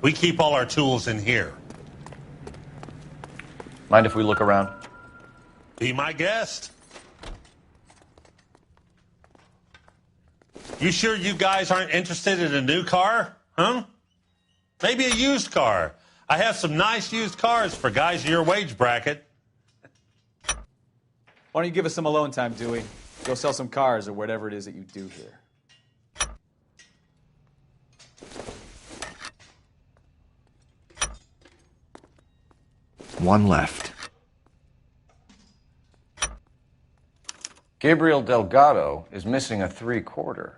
We keep all our tools in here. Mind if we look around? Be my guest. You sure you guys aren't interested in a new car? Huh? Maybe a used car. I have some nice used cars for guys in your wage bracket. Why don't you give us some alone time, Dewey? Go sell some cars or whatever it is that you do here. One left. Gabriel Delgado is missing a 3/4.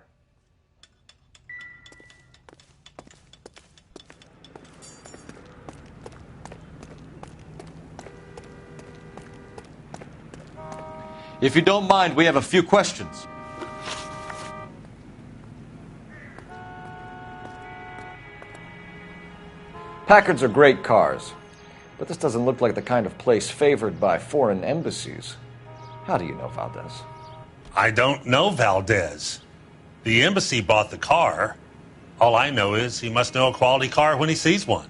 If you don't mind, we have a few questions. Packards are great cars, but this doesn't look like the kind of place favored by foreign embassies. How do you know Valdez? I don't know Valdez. The embassy bought the car. All I know is he must know a quality car when he sees one.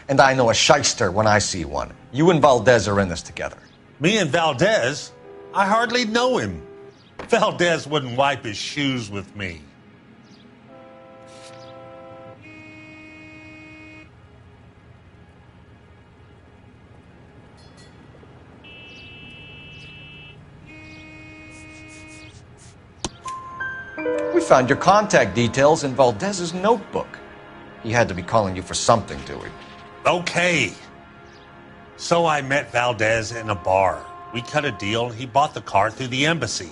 And I know a shyster when I see one. You and Valdez are in this together. Me and Valdez? I hardly know him. Valdez wouldn't wipe his shoes with me. We found your contact details in Valdez's notebook. He had to be calling you for something, Dewey. Okay. So I met Valdez in a bar. We cut a deal and he bought the car through the embassy.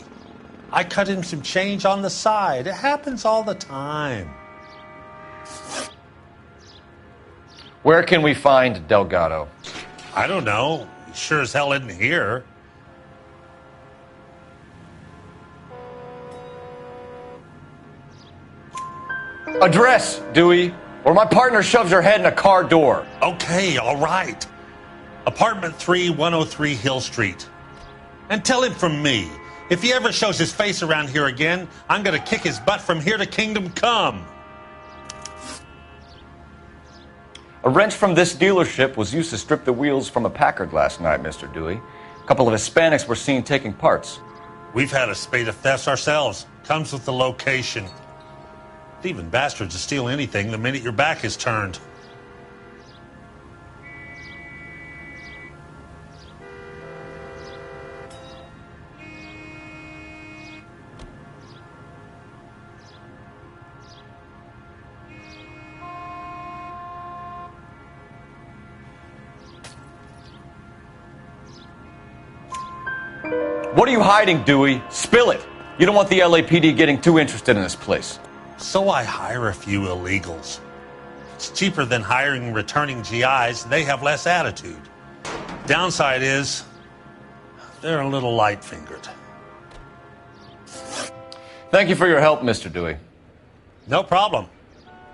I cut him some change on the side. It happens all the time. Where can we find Delgado? I don't know. He sure as hell isn't here. Address, Dewey, or my partner shoves her head in a car door. Okay, all right. Apartment 3, 103 Hill Street. And tell him from me, if he ever shows his face around here again, I'm going to kick his butt from here to Kingdom Come. A wrench from this dealership was used to strip the wheels from a Packard last night, Mr. Dewey. A couple of Hispanics were seen taking parts. We've had a spate of thefts ourselves. Comes with the location. Thieving bastards will steal anything the minute your back is turned. What are you hiding, Dewey? Spill it. You don't want the LAPD getting too interested in this place. So I hire a few illegals. It's cheaper than hiring returning GIs. They have less attitude. Downside is, they're a little light-fingered. Thank you for your help, Mr. Dewey. No problem.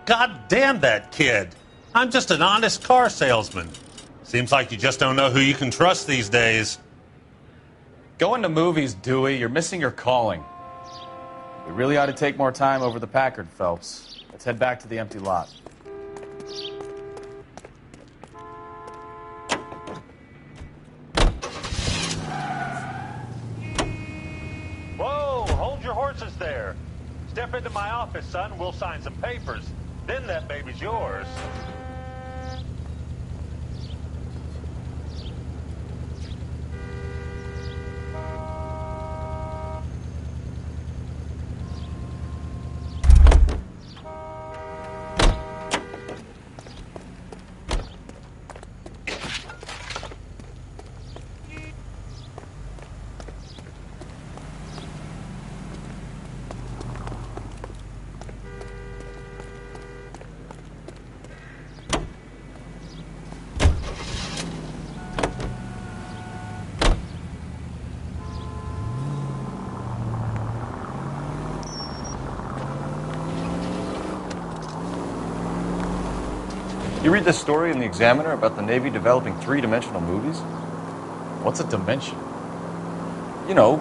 God damn that kid. I'm just an honest car salesman. Seems like you just don't know who you can trust these days. Going to movies, Dewey. You're missing your calling. We really ought to take more time over the Packard, Phelps. Let's head back to the empty lot. Whoa, hold your horses there. Step into my office, son. We'll sign some papers. Then that baby's yours. You read this story in the Examiner about the Navy developing three-dimensional movies? What's a dimension? You know,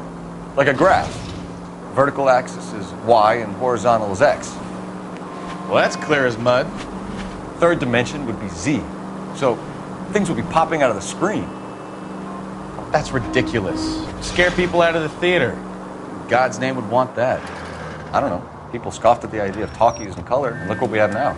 like a graph. Vertical axis is Y and horizontal is X. Well, that's clear as mud. Third dimension would be Z. So things would be popping out of the screen. That's ridiculous. Scare people out of the theater. In God's name would want that. I don't know. People scoffed at the idea of talkies in color, and look what we have now.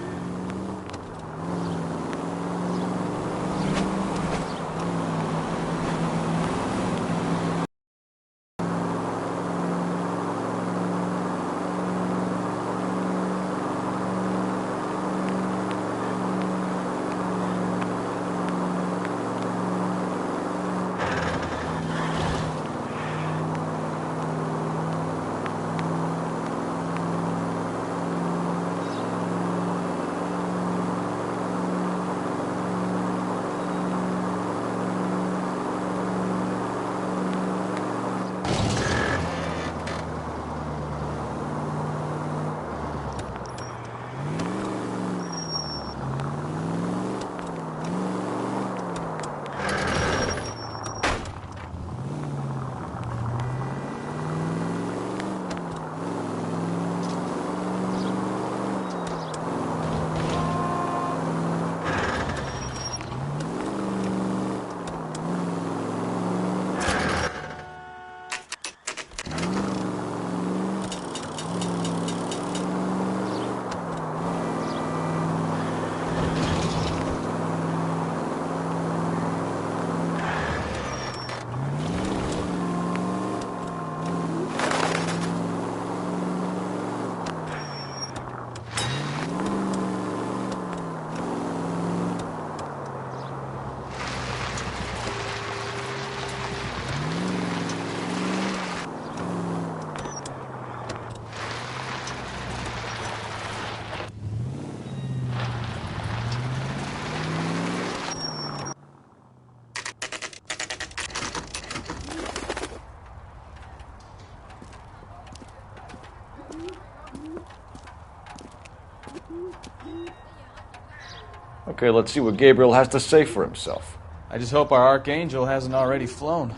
Okay, let's see what Gabriel has to say for himself. I just hope our Archangel hasn't already flown.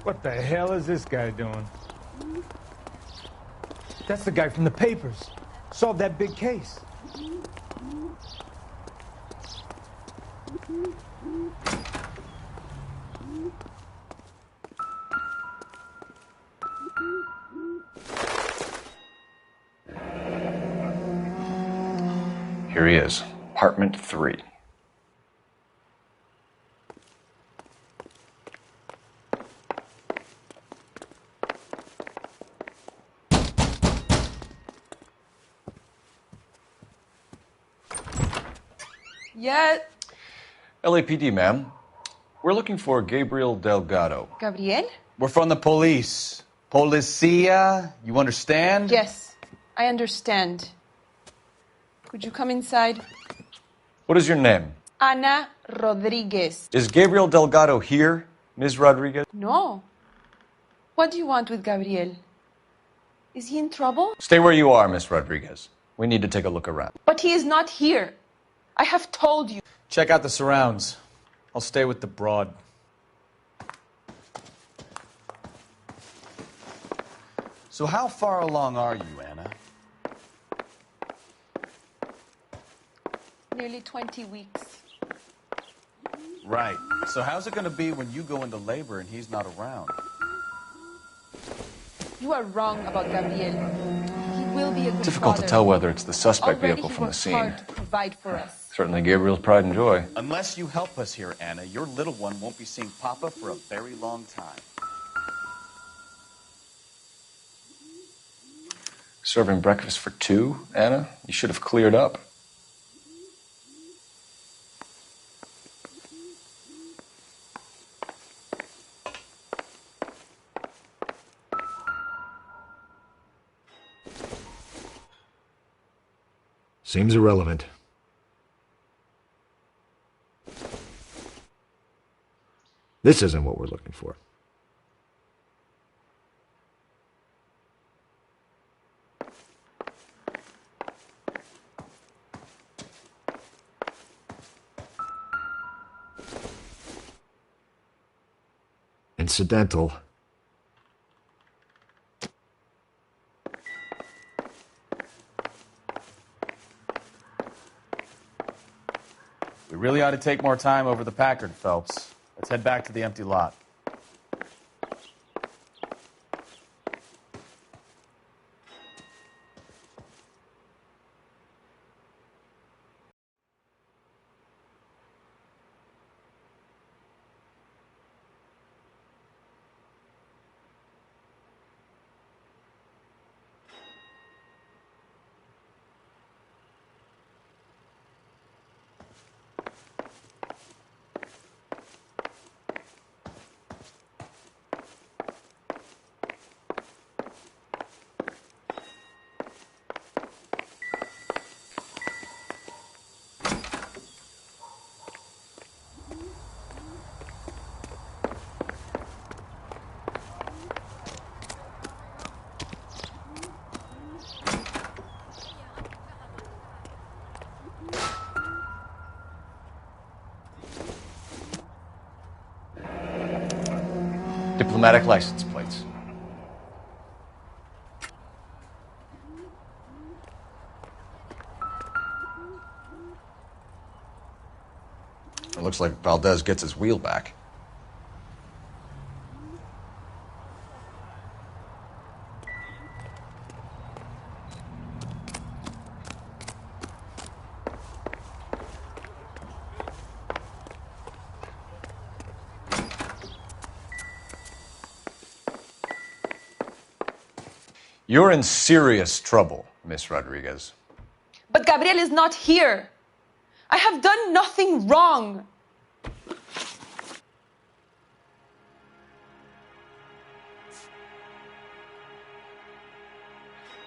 What the hell is this guy doing? That's the guy from the papers. Solved that big case. Here he is, apartment 3. Yeah. LAPD, ma'am. We're looking for Gabriel Delgado. Gabriel? We're from the police. Policia, you understand? Yes, I understand. Could you come inside? What is your name? Ana Rodriguez. Is Gabriel Delgado here, Ms. Rodriguez? No. What do you want with Gabriel? Is he in trouble? Stay where you are, Miss Rodriguez. We need to take a look around. But he is not here. I have told you. Check out the surrounds. I'll stay with the broad. So how far along are you, Anna? Nearly 20 weeks. Right. So how's it going to be when you go into labor and he's not around? You are wrong about Gabriel. He will be a good Difficult to father. tell whether it's the suspect Already vehicle he from the worked scene. hard to provide for us. Certainly Gabriel's pride and joy. Unless you help us here, Anna, your little one won't be seeing Papa for a very long time. Serving breakfast for 2, Anna? You should have cleared up. Seems irrelevant. This isn't what we're looking for. incidental. We really ought to take more time over the Packard, Phelps. Let's head back to the empty lot. Diplomatic license plates. It looks like Valdez gets his wheel back. You're in serious trouble, Miss Rodriguez. But Gabriel is not here. I have done nothing wrong.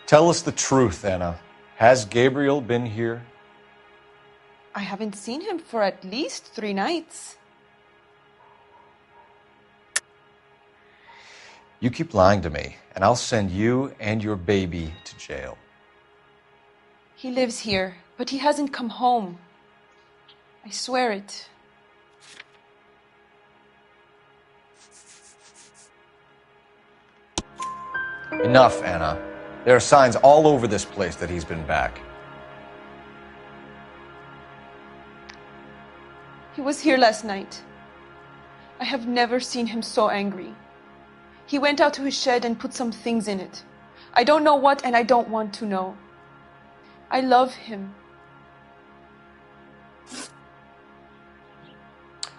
Tell us the truth, Anna. Has Gabriel been here? I haven't seen him for at least 3 nights. You keep lying to me, and I'll send you and your baby to jail. He lives here, but he hasn't come home. I swear it. Enough, Anna. There are signs all over this place that he's been back. He was here last night. I have never seen him so angry. He went out to his shed and put some things in it. I don't know what, and I don't want to know. I love him.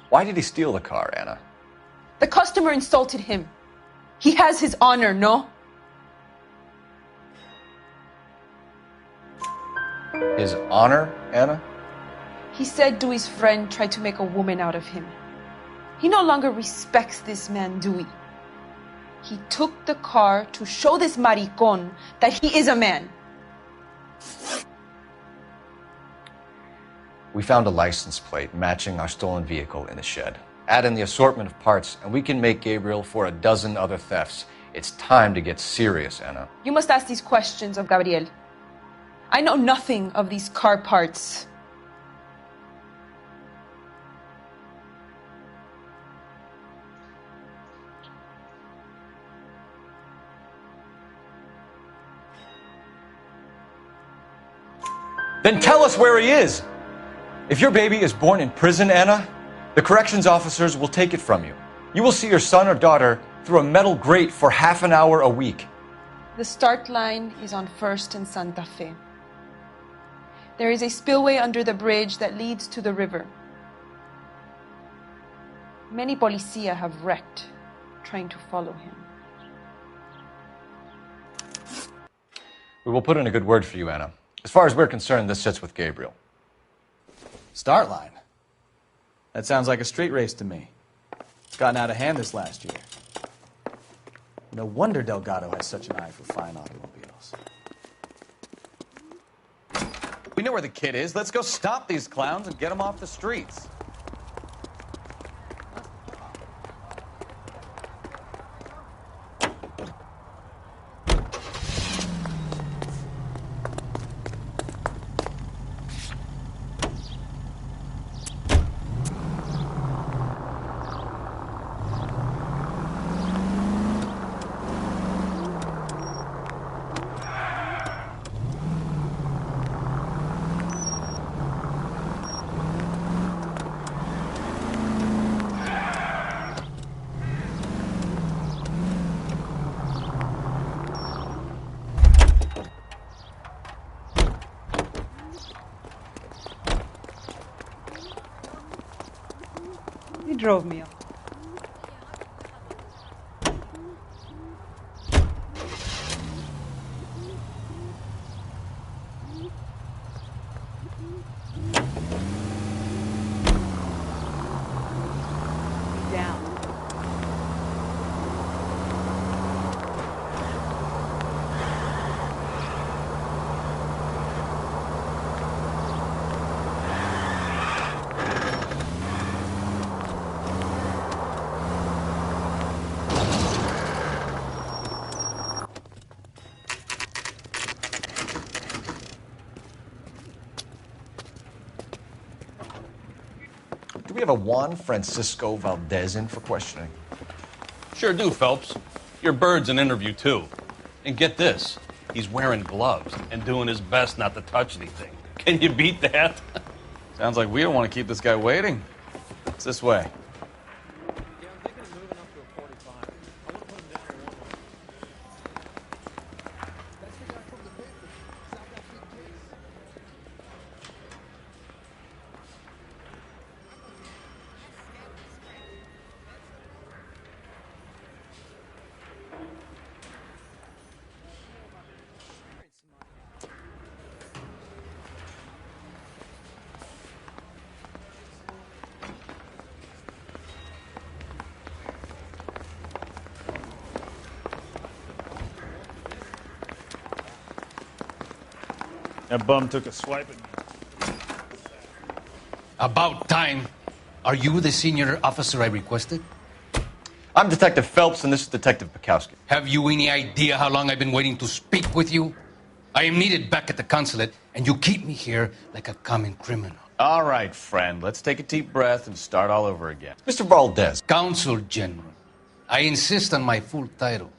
Why did he steal the car, Anna? The customer insulted him. He has his honor, no? His honor, Anna? He said Dewey's friend tried to make a woman out of him. He no longer respects this man, Dewey. He took the car to show this maricón that he is a man. We found a license plate matching our stolen vehicle in the shed. Add in the assortment of parts, and we can make Gabriel for a dozen other thefts. It's time to get serious, Anna. You must ask these questions of Gabriel. I know nothing of these car parts. Then tell us where he is! If your baby is born in prison, Anna, the corrections officers will take it from you. You will see your son or daughter through a metal grate for half an hour a week. The start line is on 1st and Santa Fe. There is a spillway under the bridge that leads to the river. Many policia have wrecked trying to follow him. We will put in a good word for you, Anna. As far as we're concerned, this sits with Gabriel. Start line. That sounds like a street race to me. It's gotten out of hand this last year. No wonder Delgado has such an eye for fine automobiles. We know where the kid is. Let's go stop these clowns and get them off the streets. drove me off. Down. Do we have a Juan Francisco Valdez in for questioning? Sure do, Phelps. Your bird's an interview, too. And get this, he's wearing gloves and doing his best not to touch anything. Can you beat that? Sounds like we don't want to keep this guy waiting. It's this way. That bum took a swipe at me. About time. Are you the senior officer I requested? I'm Detective Phelps, and this is Detective Bukowski. Have you any idea how long I've been waiting to speak with you? I am needed back at the consulate, and you keep me here like a common criminal. All right, friend. Let's take a deep breath and start all over again. Mr. Valdez. Consul General. I insist on my full title.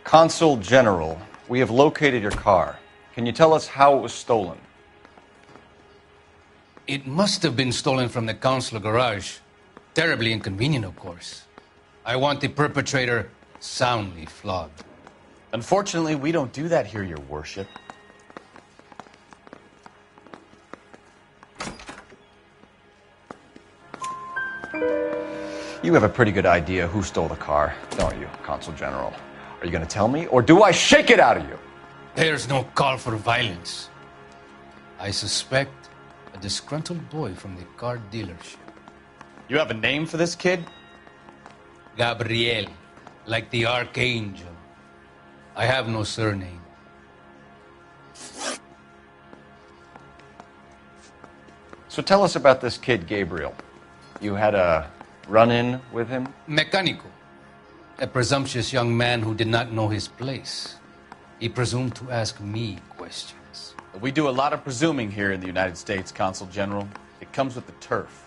Consul General, we have located your car. Can you tell us how it was stolen? It must have been stolen from the consular garage. Terribly inconvenient, of course. I want the perpetrator soundly flogged. Unfortunately, we don't do that here, Your Worship. You have a pretty good idea who stole the car, don't you, Consul General? Are you going to tell me, or do I shake it out of you? There's no call for violence. I suspect a disgruntled boy from the car dealership. You have a name for this kid? Gabriel, like the archangel. I have no surname. So tell us about this kid, Gabriel. You had a run-in with him? Mecánico. A presumptuous young man who did not know his place. He presumed to ask me questions. We do a lot of presuming here in the United States, Consul General. It comes with the turf.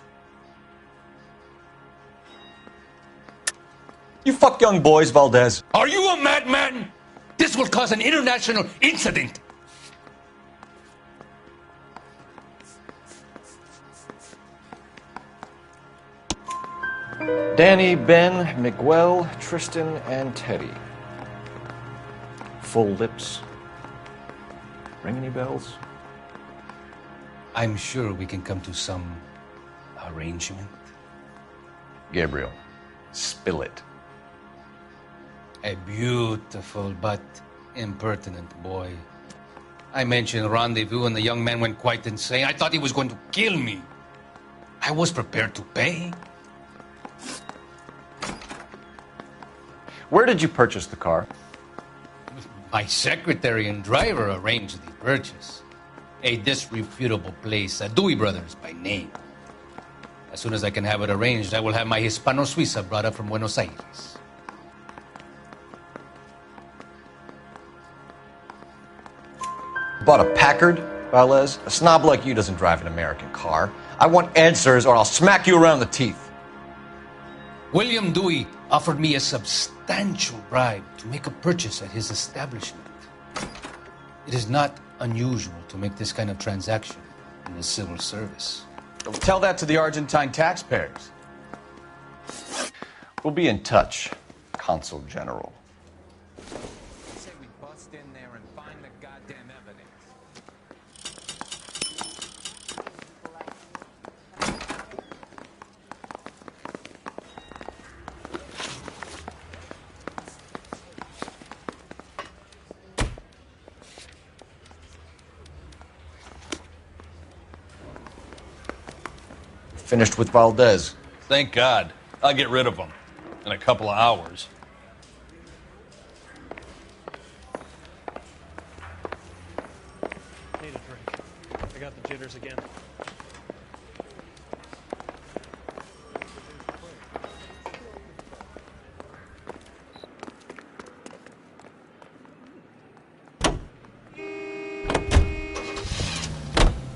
You fuck young boys, Valdez. Are you a madman? This will cause an international incident. Danny, Ben, Miguel, Tristan, and Teddy. Full lips. Ring any bells? I'm sure we can come to some arrangement. Gabriel, spill it. A beautiful but impertinent boy. I mentioned rendezvous and the young man went quite insane. I thought he was going to kill me. I was prepared to pay. Where did you purchase the car? My secretary and driver arranged the purchase. A disreputable place, Dewey Brothers by name. As soon as I can have it arranged, I will have my Hispano Suiza brought up from Buenos Aires. Bought a Packard, Valdez? A snob like you doesn't drive an American car. I want answers or I'll smack you around the teeth. William Dewey offered me a substantial bribe to make a purchase at his establishment. It is not unusual to make this kind of transaction in the civil service. Tell that to the Argentine taxpayers. We'll be in touch, Consul General. Say we bust in there and find the goddamn Finished with Valdez. Thank God. I'll get rid of him in a couple of hours. Need a drink. I got the jitters again.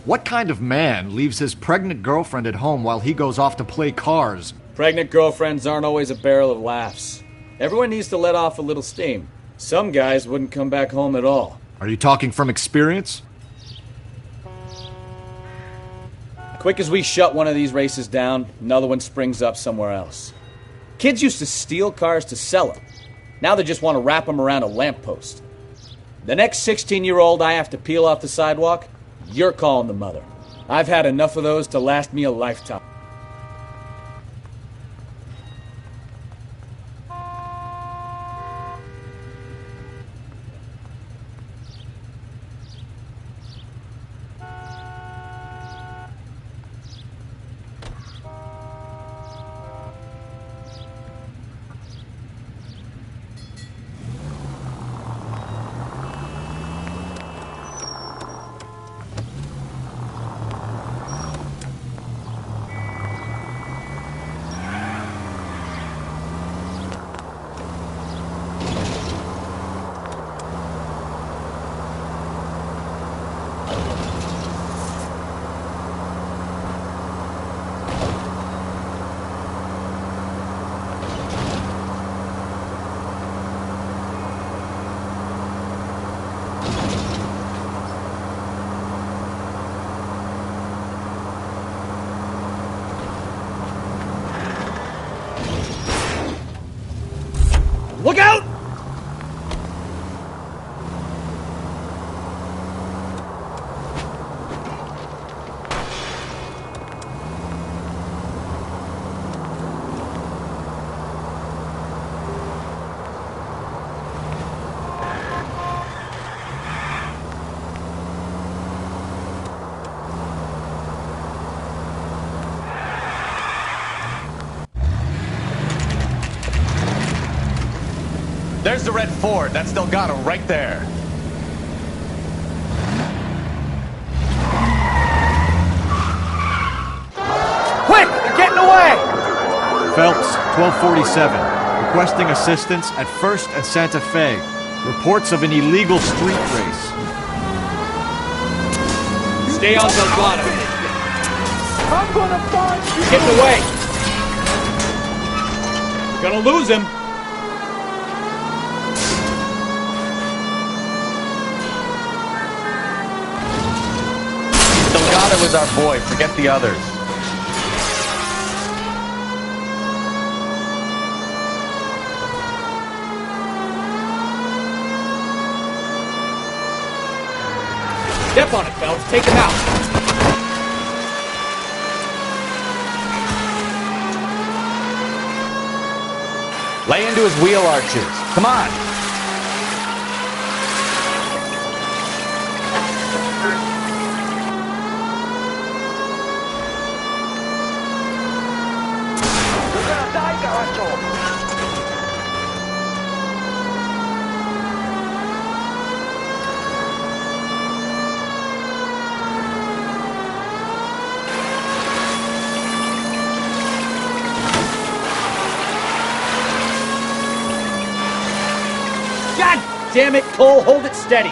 What kind of man leaves his pregnant girlfriend at home while he goes off to play cars? Pregnant girlfriends aren't always a barrel of laughs. Everyone needs to let off a little steam. Some guys wouldn't come back home at all. Are you talking from experience? Quick as we shut one of these races down, another one springs up somewhere else. Kids used to steal cars to sell them. Now they just want to wrap them around a lamppost. The next 16-year-old I have to peel off the sidewalk, you're calling the mother. I've had enough of those to last me a lifetime. Look out! There's the red Ford. That's Delgado right there. Quick! They're getting away! Phelps, 1247. Requesting assistance at 1st and Santa Fe. Reports of an illegal street race. Stay on Delgado. I'm gonna find you! Getting away! Gonna lose him. Delgado was our boy. Forget the others. Step on it, Phelps. Take him out. Lay into his wheel arches. Come on. God damn it, Cole. Hold it steady.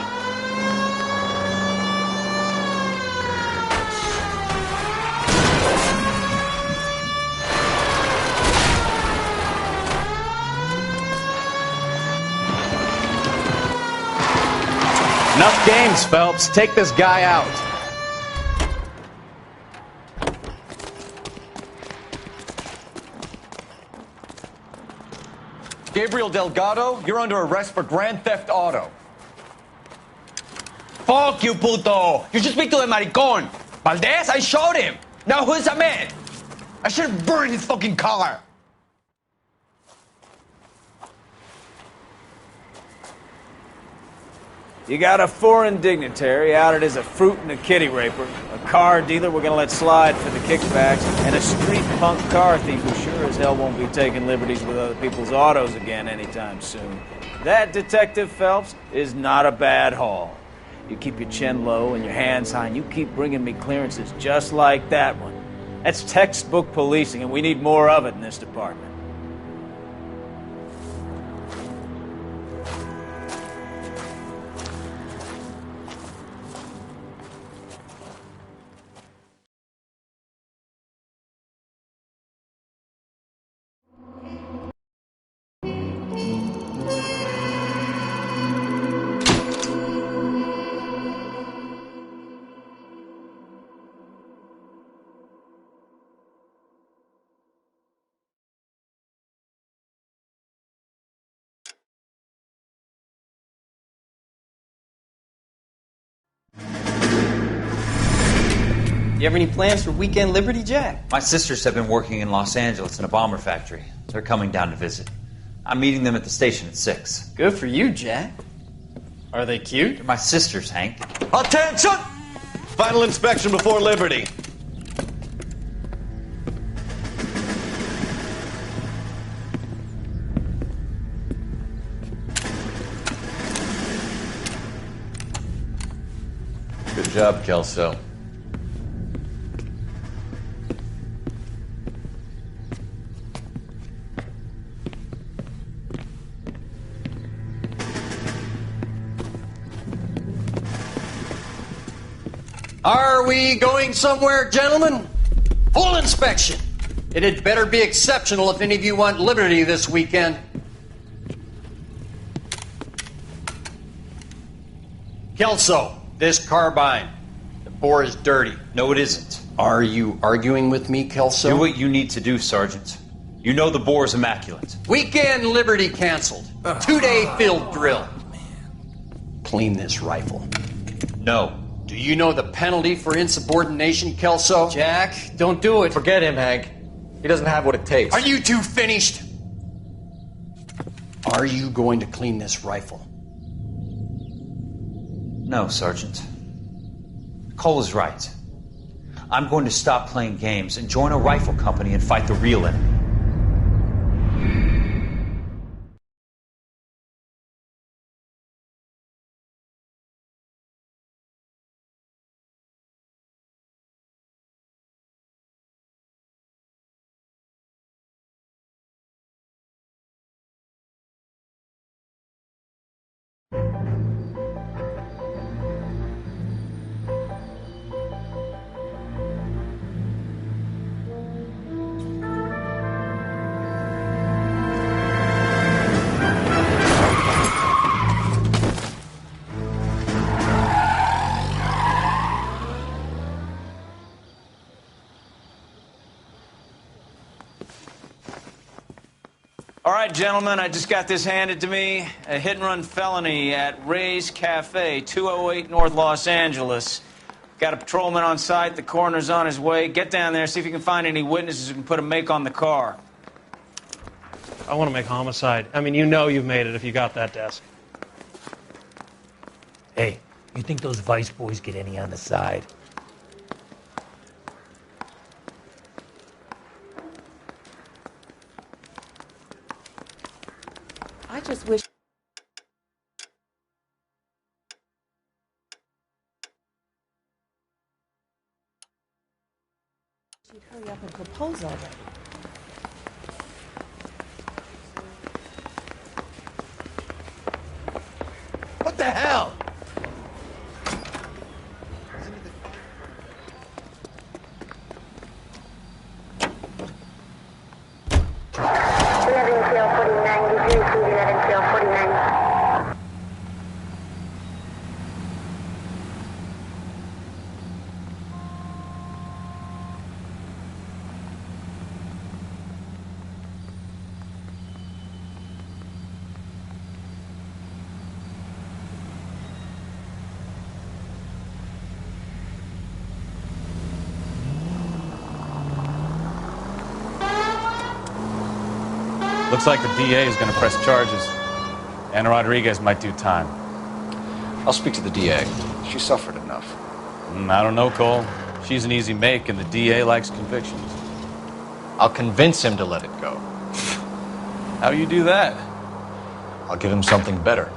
Enough games, Phelps. Take this guy out. Gabriel Delgado, you're under arrest for grand theft auto. Fuck you, puto! You should speak to the maricon! Valdez, I shot him! Now who's a man? I should have burned his fucking car! You got a foreign dignitary outed as a fruit and a kitty raper, a car dealer we're gonna let slide for the kickbacks, and a street punk car thief who sure as hell won't be taking liberties with other people's autos again anytime soon. That, Detective Phelps, is not a bad haul. You keep your chin low and your hands high, and you keep bringing me clearances just like that one. That's textbook policing, and we need more of it in this department. You have any plans for Weekend Liberty, Jack? My sisters have been working in Los Angeles in a bomber factory. They're coming down to visit. I'm meeting them at the station at 6. Good for you, Jack. Are they cute? They're my sisters, Hank. Attention! Final inspection before Liberty. Good job, Kelso. Are we going somewhere, gentlemen? Full inspection. It had better be exceptional if any of you want liberty this weekend. Kelso, this carbine. The bore is dirty. No, it isn't. Are you arguing with me, Kelso? Do what you need to do, Sergeant. You know the bore is immaculate. Weekend Liberty canceled. 2-day field drill. Clean this rifle. No. Do you know the penalty for insubordination, Kelso? Jack, don't do it. Forget him, Hank. He doesn't have what it takes. Are you two finished? Are you going to clean this rifle? No, Sergeant. Cole is right. I'm going to stop playing games and join a rifle company and fight the real enemy. All right, gentlemen, I just got this handed to me. A hit-and-run felony at Ray's Cafe, 208 North Los Angeles. Got a patrolman on site. The coroner's on his way. Get down there, see if you can find any witnesses who can put a make on the car. I want to make homicide. I mean, you know you've made it if you got that desk. Hey, you think those Vice boys get any on the side? I just wish she'd hurry up and propose already. What the hell? Looks like the DA is going to press charges. And Rodriguez might do time. I'll speak to the DA. She suffered enough. I don't know, Cole. She's an easy make, and the DA likes convictions. I'll convince him to let it go. How do you do that? I'll give him something better.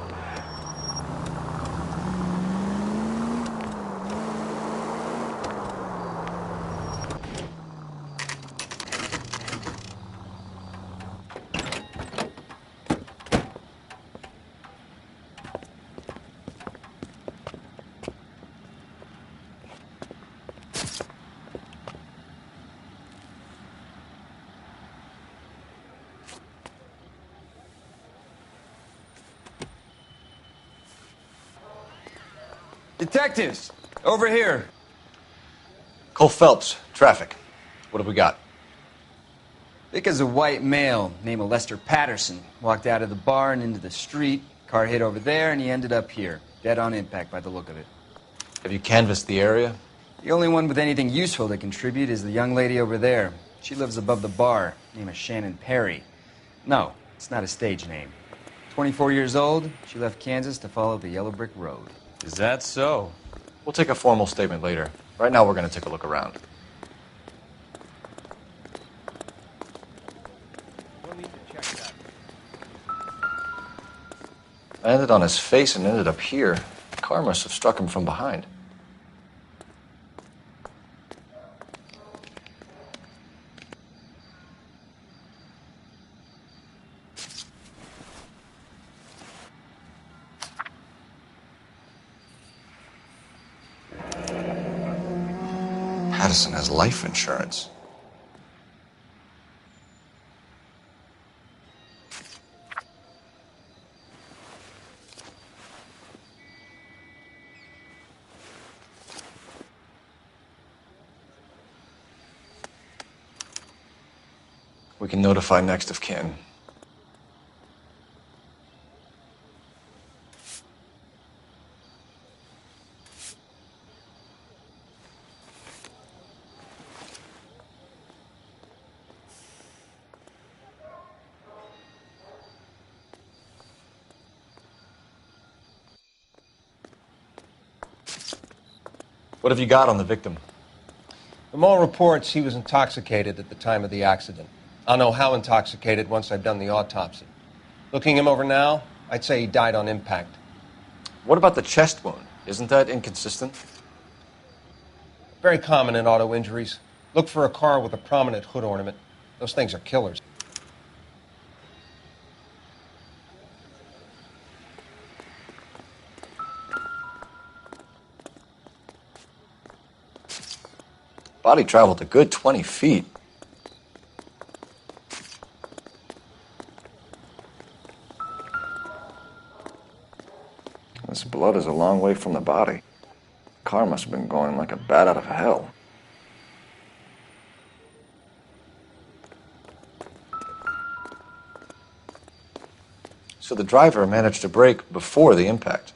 Detectives, over here. Cole Phelps, traffic. What have we got? Because a white male named Lester Patterson walked out of the bar and into the street. Car hit over there, and he ended up here, dead on impact by the look of it. Have you canvassed the area? The only one with anything useful to contribute is the young lady over there. She lives above the bar, name is Shannon Perry. No, it's not a stage name. 24 years old, she left Kansas to follow the Yellow Brick Road. Is that so? We'll take a formal statement later. Right now, we're going to take a look around. Landed on his face and ended up here. The car must have struck him from behind. Patterson has life insurance. We can notify next of kin. What have you got on the victim? From all reports, he was intoxicated at the time of the accident. I'll know how intoxicated once I've done the autopsy. Looking him over now, I'd say he died on impact. What about the chest wound? Isn't that inconsistent? Very common in auto injuries. Look for a car with a prominent hood ornament. Those things are killers. Body traveled a good 20 feet. This blood is a long way from the body. The car must have been going like a bat out of hell. So the driver managed to brake before the impact.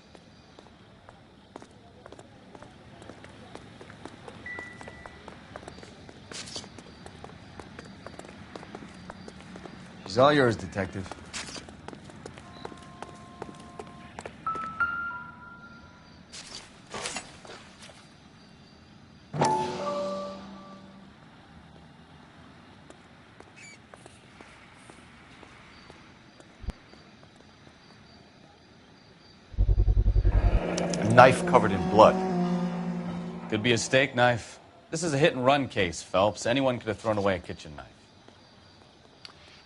She's all yours, Detective. A knife covered in blood. Could be a steak knife. This is a hit-and-run case, Phelps. Anyone could have thrown away a kitchen knife.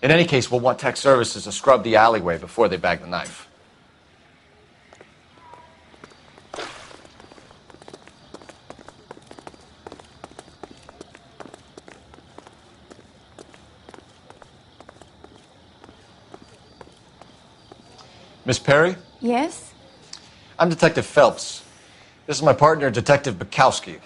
In any case, we'll want tech services to scrub the alleyway before they bag the knife. Miss Perry? Yes? I'm Detective Phelps. This is my partner, Detective Bukowski.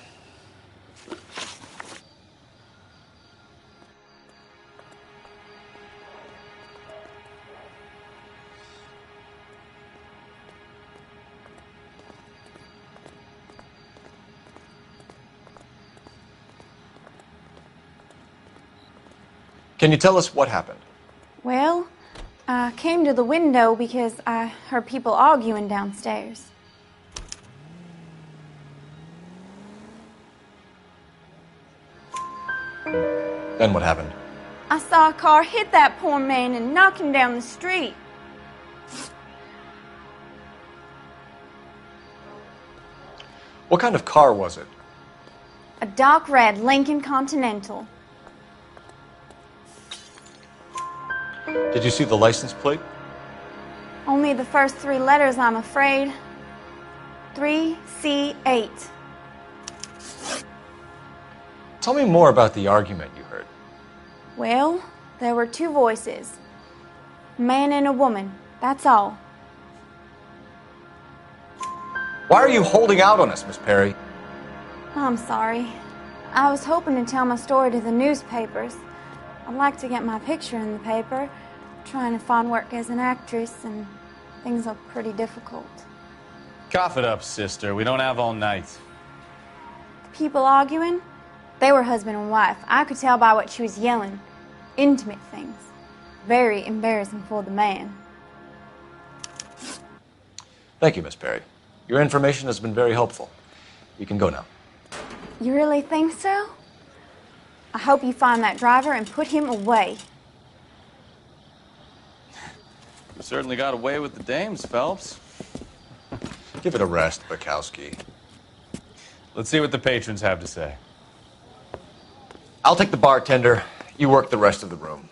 Can you tell us what happened? Well, I came to the window because I heard people arguing downstairs. Then what happened? I saw a car hit that poor man and knock him down the street. What kind of car was it? A dark red Lincoln Continental. Did you see the license plate? Only the first 3 letters, I'm afraid. 3C8. Tell me more about the argument you heard. Well, there were 2 voices. A man and a woman, that's all. Why are you holding out on us, Miss Perry? I'm sorry. I was hoping to tell my story to the newspapers. I'd like to get my picture in the paper. Trying to find work as an actress, and things are pretty difficult. Cough it up, sister. We don't have all night. People arguing? They were husband and wife. I could tell by what she was yelling. Intimate things. Very embarrassing for the man. Thank you, Miss Perry. Your information has been very helpful. You can go now. You really think so? I hope you find that driver and put him away. You certainly got away with the dames, Phelps. Give it a rest, Bukowski. Let's see what the patrons have to say. I'll take the bartender. You work the rest of the room.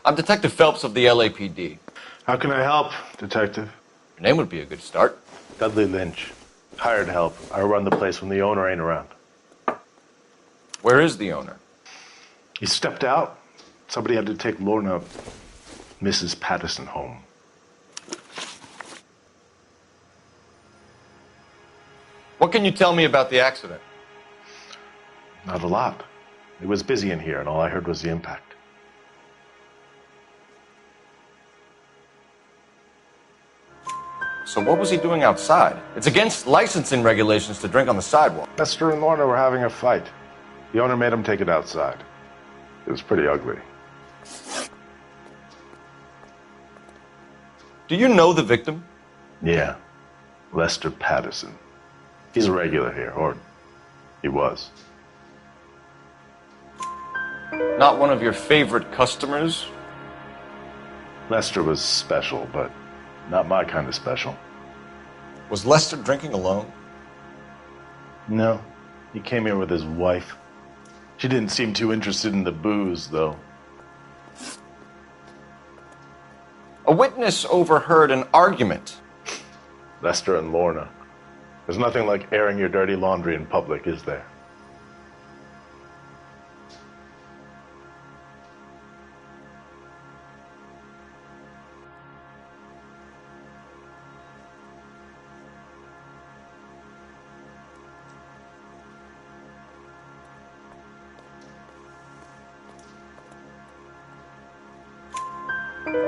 I'm Detective Phelps of the LAPD. How can I help, Detective? Your name would be a good start. Dudley Lynch. Hired help. I run the place when the owner ain't around. Where is the owner? He stepped out. Somebody had to take Lorna, Mrs. Patterson, home. What can you tell me about the accident? Not a lot. It was busy in here, and all I heard was the impact. So what was he doing outside? It's against licensing regulations to drink on the sidewalk. Lester and Lorna were having a fight. The owner made him take it outside. It was pretty ugly. Do you know the victim? Yeah. Lester Patterson. He's a regular here, or he was. Not one of your favorite customers? Lester was special, but not my kind of special. Was Lester drinking alone? No. He came here with his wife. She didn't seem too interested in the booze, though. A witness overheard an argument. Lester and Lorna. There's nothing like airing your dirty laundry in public, is there?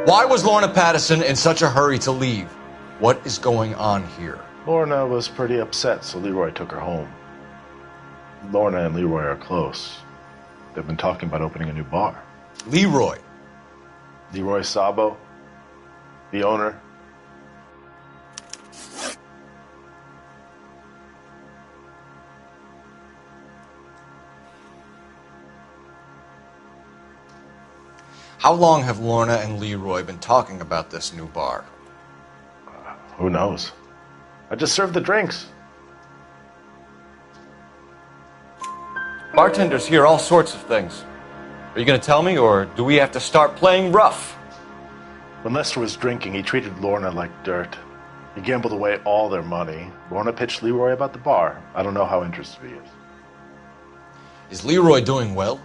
Why was Lorna Patterson in such a hurry to leave? What is going on here? Lorna was pretty upset, so Leroy took her home. Lorna and Leroy are close. They've been talking about opening a new bar. Leroy? Leroy Sabo, the owner. How long have Lorna and Leroy been talking about this new bar? Who knows? I just served the drinks. Bartenders hear all sorts of things. Are you going to tell me, or do we have to start playing rough? When Lester was drinking, he treated Lorna like dirt. He gambled away all their money. Lorna pitched Leroy about the bar. I don't know how interested he is. Is Leroy doing well?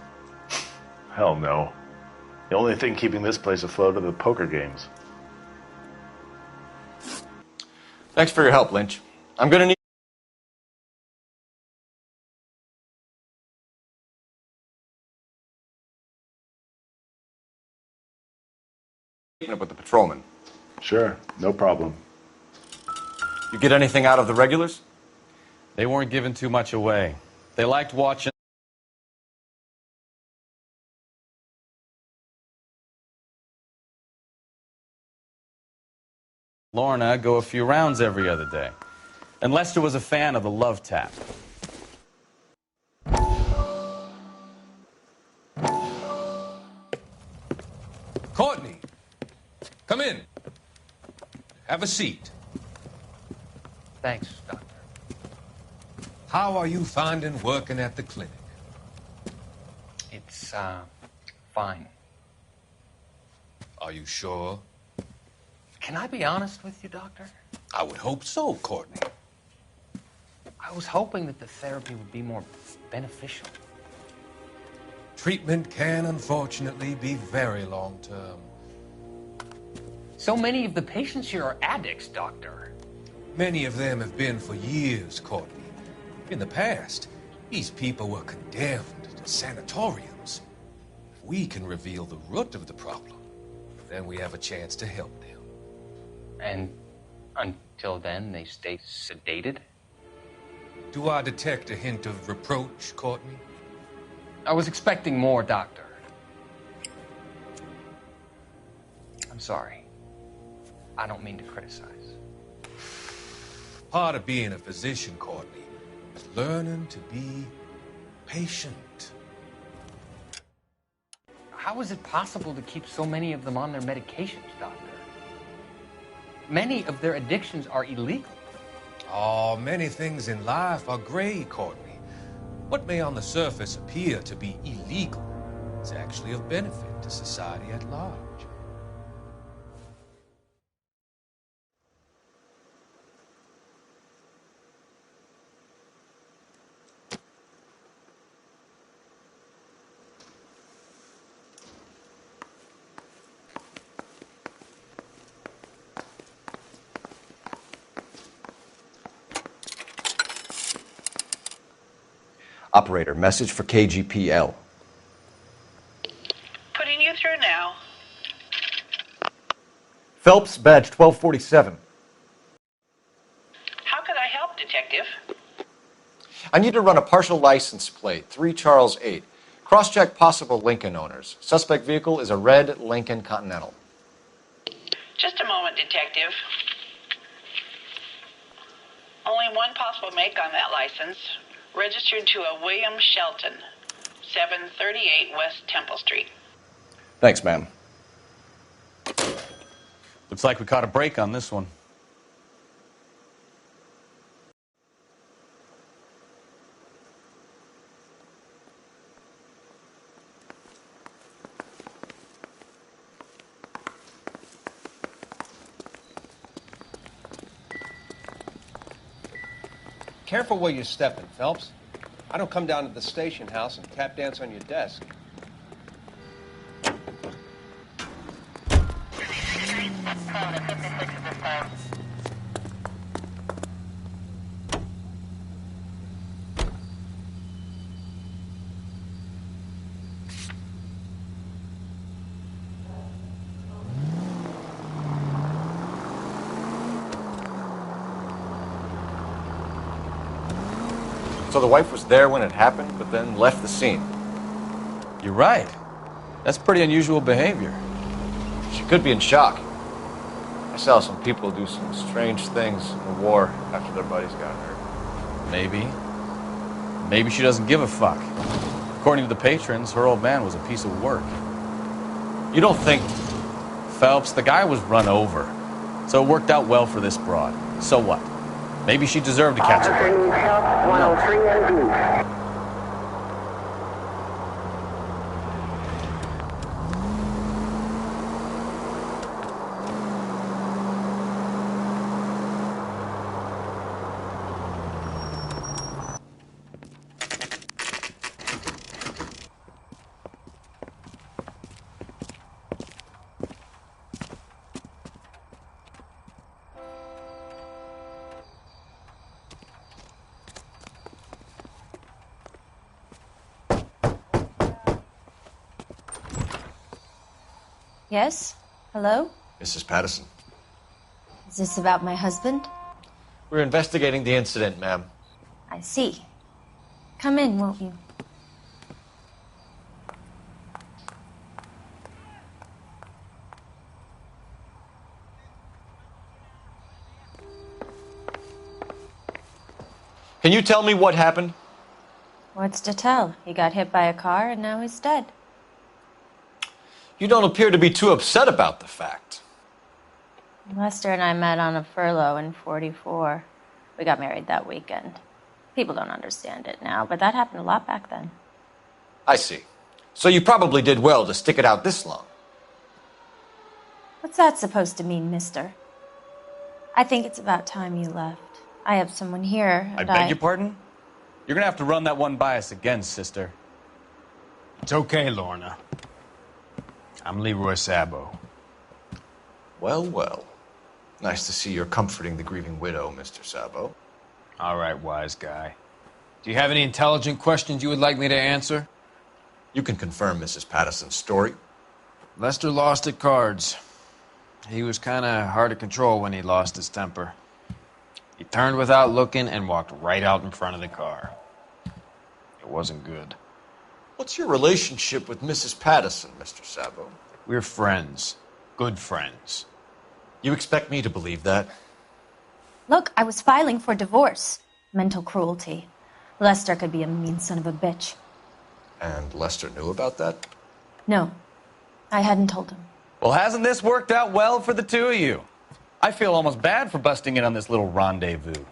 Hell no. The only thing keeping this place afloat are the poker games. Thanks for your help, Lynch. I'm going to need... with the patrolman. Sure, no problem. You get anything out of the regulars? They weren't giving too much away. They liked watching Lorna go a few rounds every other day. And Lester was a fan of the love tap. Courtney, come in. Have a seat. Thanks, Doctor. How are you finding working at the clinic? It's, fine. Are you sure? Can I be honest with you, Doctor? I would hope so, Courtney. I was hoping that the therapy would be more beneficial. Treatment can, unfortunately, be very long-term. So many of the patients here are addicts, Doctor. Many of them have been for years, Courtney. In the past, these people were condemned to sanatoriums. If we can reveal the root of the problem, then we have a chance to help them. And until then, they stay sedated? Do I detect a hint of reproach, Courtney? I was expecting more, Doctor. I'm sorry. I don't mean to criticize. Part of being a physician, Courtney, is learning to be patient. How is it possible to keep so many of them on their medications, Doctor? Many of their addictions are illegal. Oh, many things in life are gray, Courtney. What may on the surface appear to be illegal is actually of benefit to society at large. Operator, message for KGPL. Putting you through now. Phelps, badge 1247. How could I help, Detective? I need to run a partial license plate, 3 Charles 8. Cross-check possible Lincoln owners. Suspect vehicle is a red Lincoln Continental. Just a moment, Detective. Only one possible make on that license. Registered to a William Shelton, 738 West Temple Street. Thanks, ma'am. Looks like we caught a break on this one. Careful where you're stepping, Phelps. I don't come down to the station house and tap dance on your desk. So the wife was there when it happened, but then left the scene. You're right. That's pretty unusual behavior. She could be in shock. I saw some people do some strange things in the war after their buddies got hurt. Maybe. Maybe she doesn't give a fuck. According to the patrons, her old man was a piece of work. You don't think... Phelps, the guy was run over. So it worked out well for this broad. So what? Maybe she deserved to catch a break. 103 ND. Yes? Hello? Mrs. Patterson. Is this about my husband? We're investigating the incident, ma'am. I see. Come in, won't you? Can you tell me what happened? What's to tell? He got hit by a car and now he's dead. You don't appear to be too upset about the fact. Lester and I met on a furlough in 44. We got married that weekend. People don't understand it now, but that happened a lot back then. I see. So you probably did well to stick it out this long. What's that supposed to mean, mister? I think it's about time you left. I have someone here, I and beg your pardon? You're gonna have to run that one by us again, sister. It's okay, Lorna. I'm Leroy Sabo. Well, well. Nice to see you're comforting the grieving widow, Mr. Sabo. All right, wise guy. Do you have any intelligent questions you would like me to answer? You can confirm Mrs. Patterson's story. Lester lost at cards. He was kind of hard to control when he lost his temper. He turned without looking and walked right out in front of the car. It wasn't good. What's your relationship with Mrs. Patterson, Mr. Sabo? We're friends. Good friends. You expect me to believe that? Look, I was filing for divorce. Mental cruelty. Lester could be a mean son of a bitch. And Lester knew about that? No, I hadn't told him. Well, hasn't this worked out well for the two of you? I feel almost bad for busting in on this little rendezvous.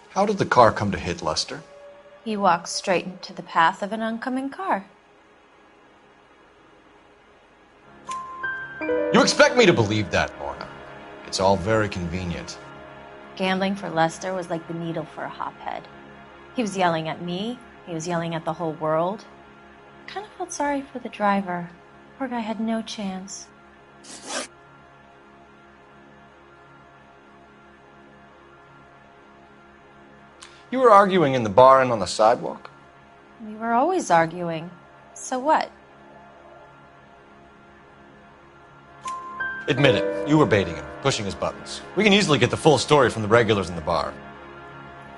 How did the car come to hit Lester? He walked straight into the path of an oncoming car. You expect me to believe that, Lorna. It's all very convenient. Gambling for Lester was like the needle for a hophead. He was yelling at me. He was yelling at the whole world. I kind of felt sorry for the driver. Poor guy had no chance. You were arguing in the bar and on the sidewalk? We were always arguing. So what? Admit it, you were baiting him, pushing his buttons. We can easily get the full story from the regulars in the bar.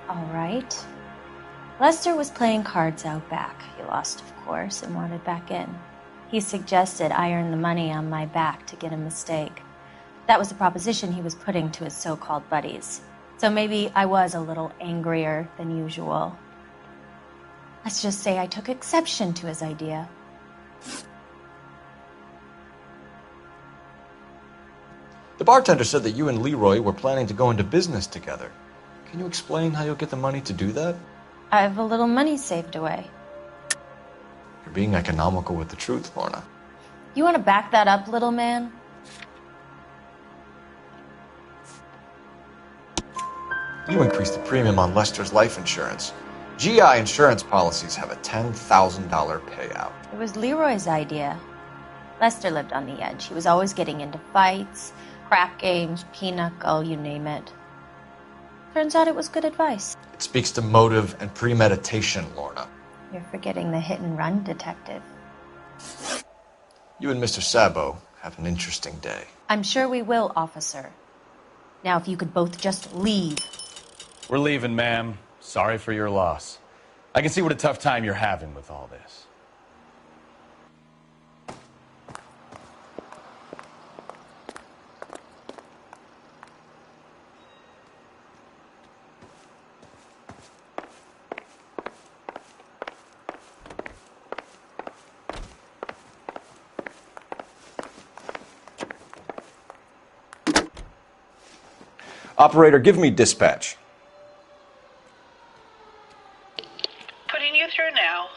All right. Lester was playing cards out back. He lost, of course, and wanted back in. He suggested I earn the money on my back to get a mistake. That was the proposition he was putting to his so-called buddies. So maybe I was a little angrier than usual. Let's just say I took exception to his idea. The bartender said that you and Leroy were planning to go into business together. Can you explain how you'll get the money to do that? I have a little money saved away. You're being economical with the truth, Lorna. You want to back that up, little man? You increased the premium on Lester's life insurance. GI insurance policies have a $10,000 payout. It was Leroy's idea. Lester lived on the edge. He was always getting into fights, crap games, pinochle, you name it. Turns out it was good advice. It speaks to motive and premeditation, Lorna. You're forgetting the hit-and-run detective. You and Mr. Sabo have an interesting day. I'm sure we will, officer. Now, if you could both just leave. We're leaving, ma'am. Sorry for your loss. I can see what a tough time you're having with all this. Operator, give me dispatch. Putting you through now.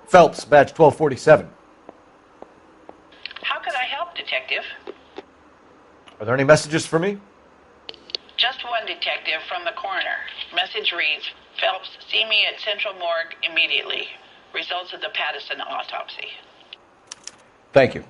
Phelps, badge 1247. How could I help, Detective? Are there any messages for me? Just one detective from the coroner. Message reads, Phelps, see me at Central Morgue immediately. Results of the Patterson autopsy. Thank you.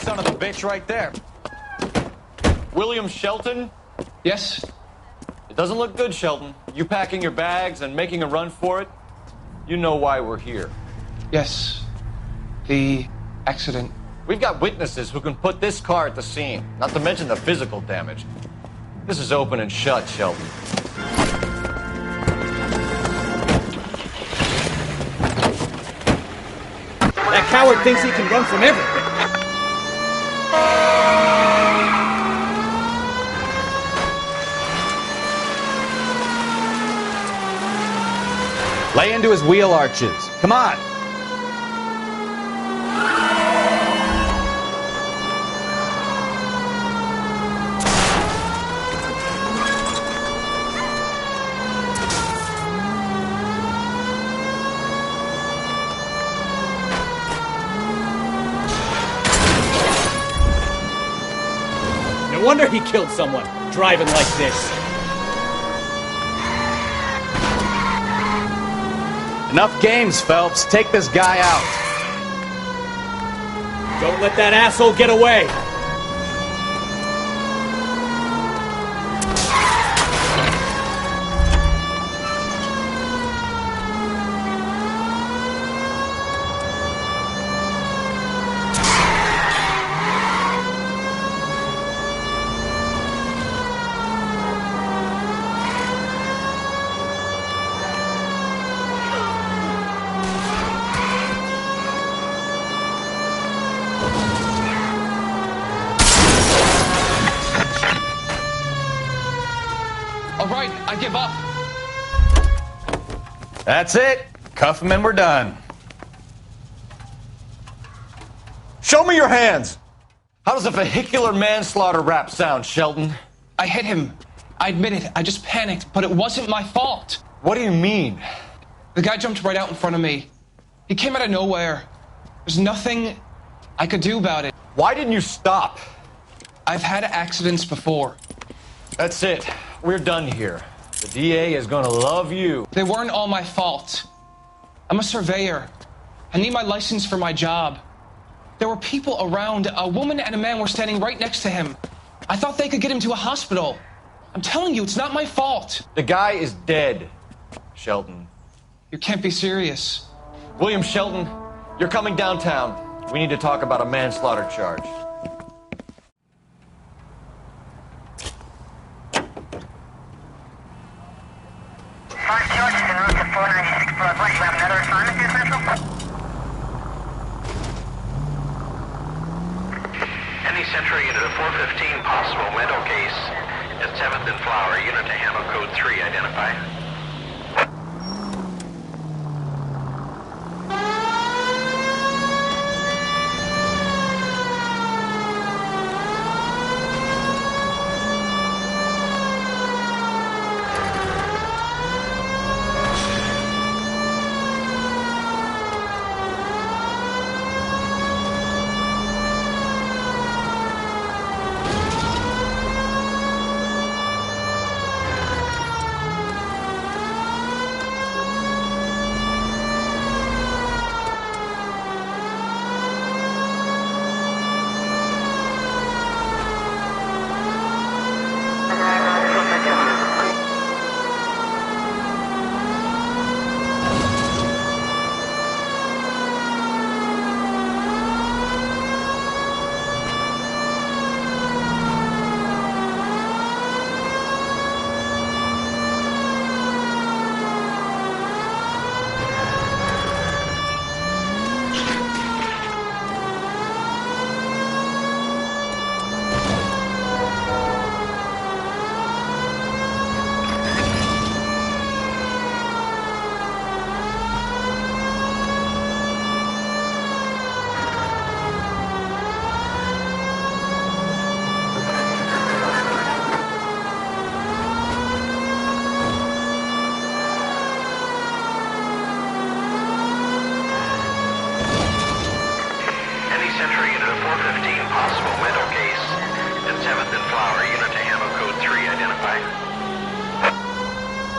son of a bitch right there. William Shelton? Yes? It doesn't look good, Shelton. You packing your bags and making a run for it? You know why we're here. Yes. The accident. We've got witnesses who can put this car at the scene, not to mention the physical damage. This is open and shut, Shelton. That coward thinks he can run from everything. Lay into his wheel arches. Come on. No wonder he killed someone, driving like this. Enough games, Phelps. Take this guy out. Don't let that asshole get away. All right, I give up. That's it. Cuff him and we're done. Show me your hands. How does a vehicular manslaughter rap sound, Shelton? I hit him. I admit it. I just panicked, but it wasn't my fault. What do you mean? The guy jumped right out in front of me. He came out of nowhere. There's nothing I could do about it. Why didn't you stop? I've had accidents before. That's it. We're done here. The DA is gonna love you. They weren't all my fault. I'm a surveyor. I need my license for my job. There were people around. A woman and a man were standing right next to him. I thought they could get him to a hospital. I'm telling you, it's not my fault. The guy is dead, Shelton. You can't be serious. William Shelton, you're coming downtown. We need to talk about a manslaughter charge. Any Central unit of 415 possible mental case at 7th and Flower. Unit to handle code 3. Identify.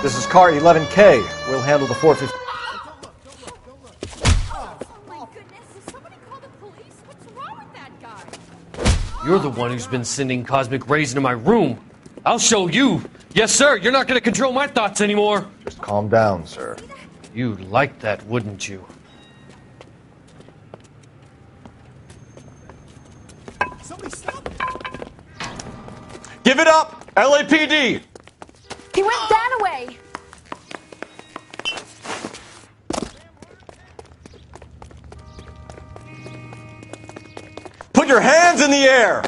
This is car 11K. We'll handle the 450. You're the one who's been sending cosmic rays into my room. I'll show you. Yes, sir. You're not going to control my thoughts anymore. Just calm down, sir. You'd like that, wouldn't you? Somebody stop it. Give it up, LAPD! He went that way. Put your hands in the air!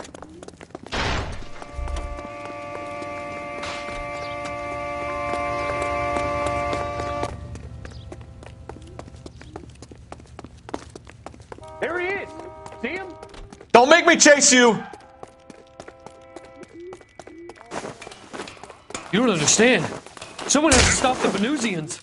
There he is. See him? Don't make me chase you! You don't understand. Someone has to stop the Venusians.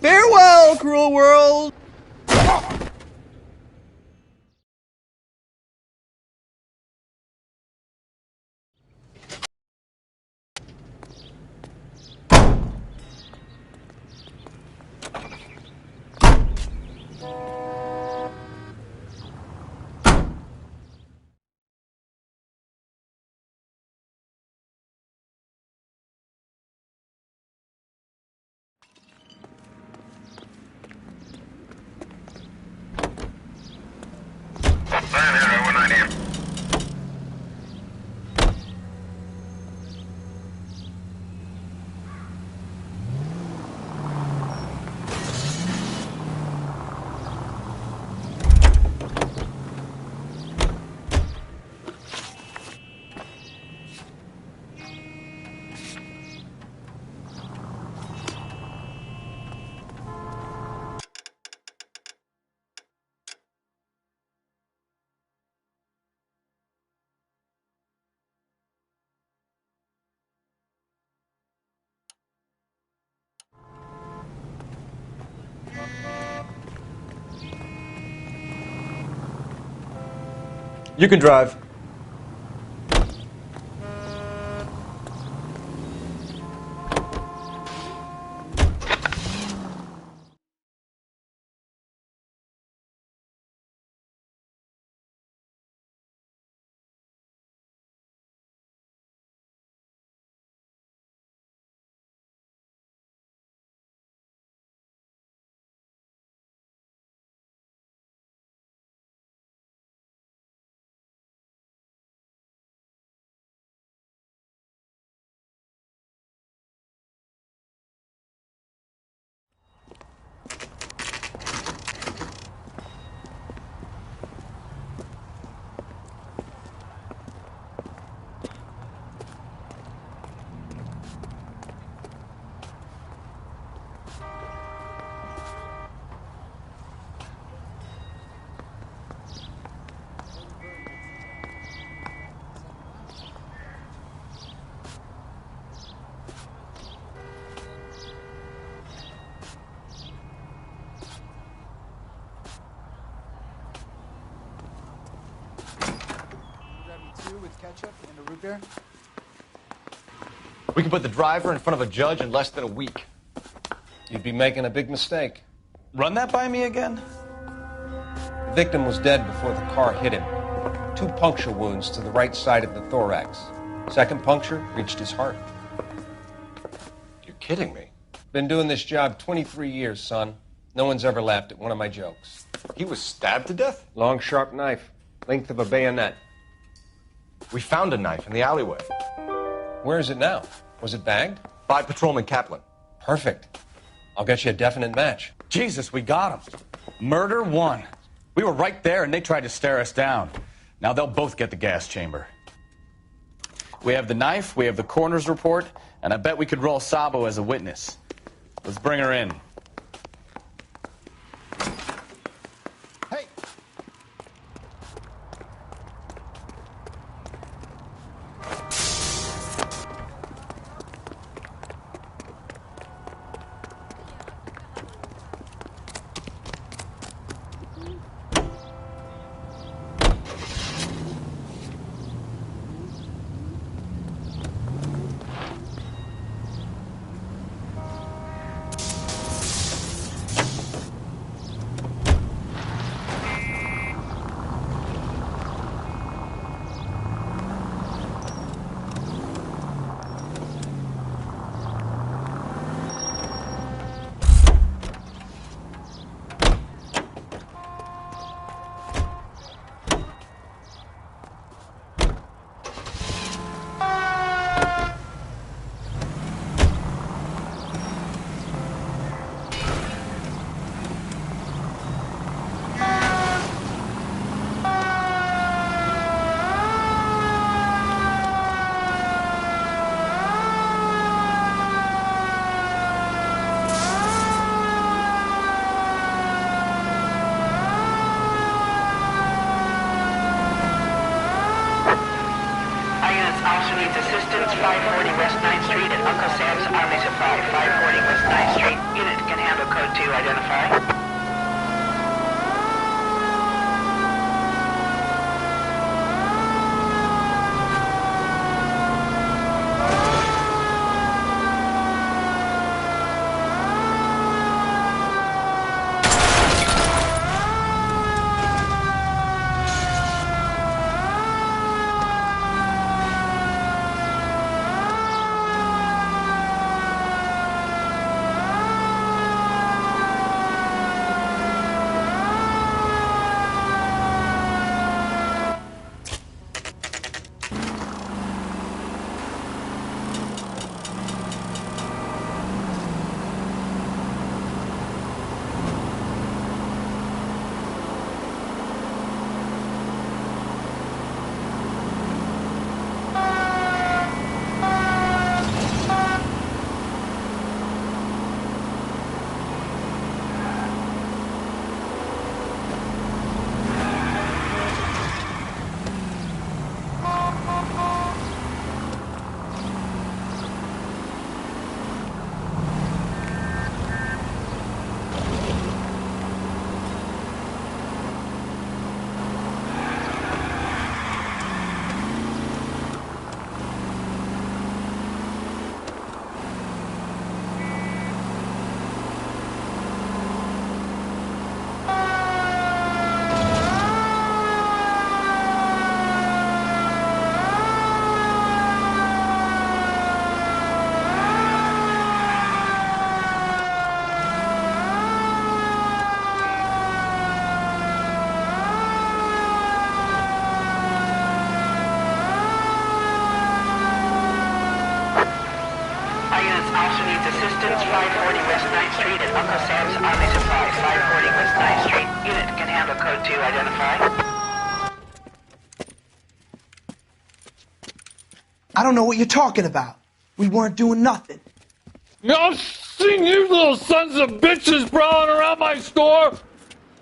Farewell, cruel world! You can drive. With ketchup and a root beer? We can put the driver in front of a judge in less than a week. You'd be making a big mistake. Run that by me again? The victim was dead before the car hit him. 2 puncture wounds to the right side of the thorax. Second puncture reached his heart. You're kidding me. Been doing this job 23 years, son. No one's ever laughed at one of my jokes. He was stabbed to death? Long, sharp knife. Length of a bayonet. We found a knife in the alleyway. Where is it now? Was it bagged? By Patrolman Kaplan. Perfect. I'll get you a definite match. Jesus, we got him. Murder 1. We were right there and they tried to stare us down. Now they'll both get the gas chamber. We have the knife, we have the coroner's report, and I bet we could roll Sabo as a witness. Let's bring her in. Hey! Officer needs assistance, 540 West 9th Street at Uncle Sam's Army Supply. 540 West 9th Street. Unit can handle code 2, identify. Assistance, 540 West 9th Street at Uncle Sam's Army Supply. 540 West 9th Street. Unit can handle code 2, identify. I don't know what you're talking about. We weren't doing nothing. I've seen you little sons of bitches prowling around my store.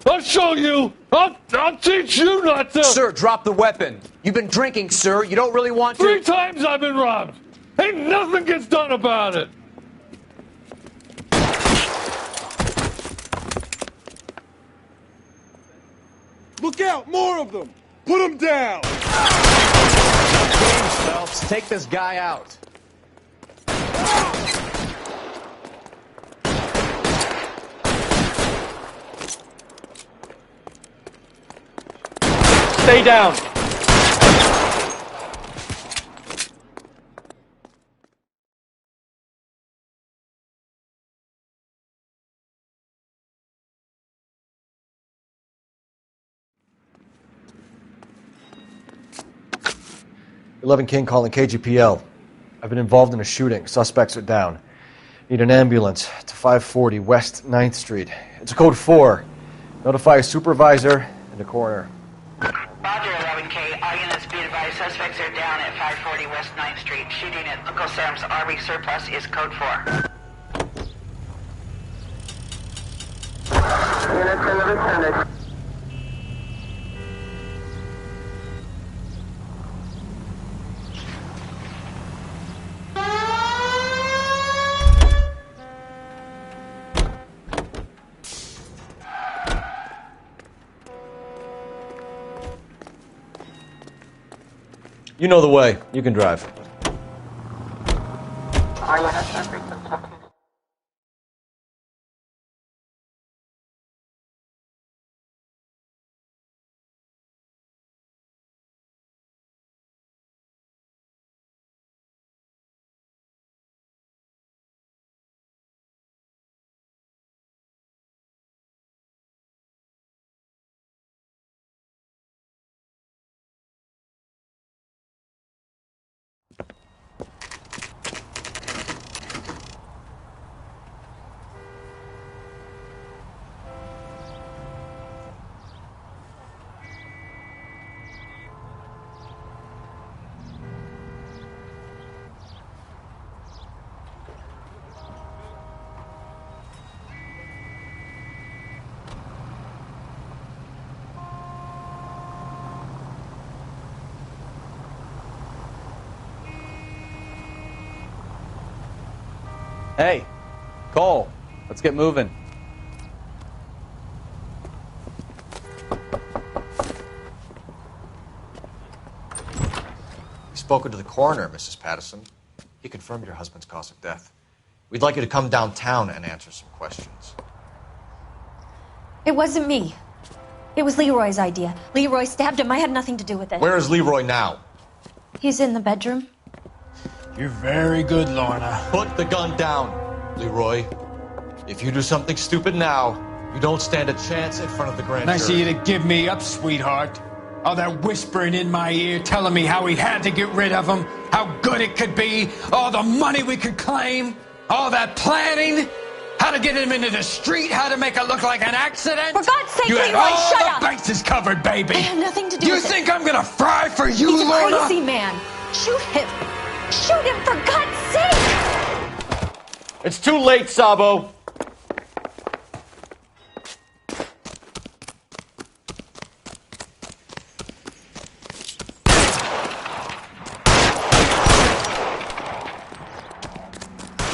I'll show you. I'll teach you not to. Sir, drop the weapon. You've been drinking, sir. You don't really want to. 3 times I've been robbed. Ain't nothing gets done about it. Look out! More of them! Put them down! James Phelps, take this guy out. Stay down. 11 King calling KGPL. I've been involved in a shooting. Suspects are down. Need an ambulance to 540 West 9th Street. It's a code 4. Notify a supervisor and a coroner. Roger, 11K. All units be advised, suspects are down at 540 West 9th Street. Shooting at Uncle Sam's Army Surplus is code 4. Units in the vicinity. You know the way. You can drive. Hey, Cole, let's get moving. We've spoken to the coroner, Mrs. Patterson. He confirmed your husband's cause of death. We'd like you to come downtown and answer some questions. It wasn't me. It was Leroy's idea. Leroy stabbed him. I had nothing to do with it. Where is Leroy now? He's in the bedroom. You're very good, Lorna. Put the gun down, Leroy. If you do something stupid now, you don't stand a chance in front of the grand Nice of jury. you to give me up, sweetheart. All that whispering in my ear telling me how we had to get rid of him, how good it could be, all the money we could claim, all that planning, how to get him into the street, how to make it look like an accident. For God's sake, you had Leroy, all shut the up. bases covered, baby. I have nothing to do you with it. think I'm gonna fry for you, He's a Lorna? crazy man. Shoot him. Shoot him, for God's sake. It's too late, Sabo.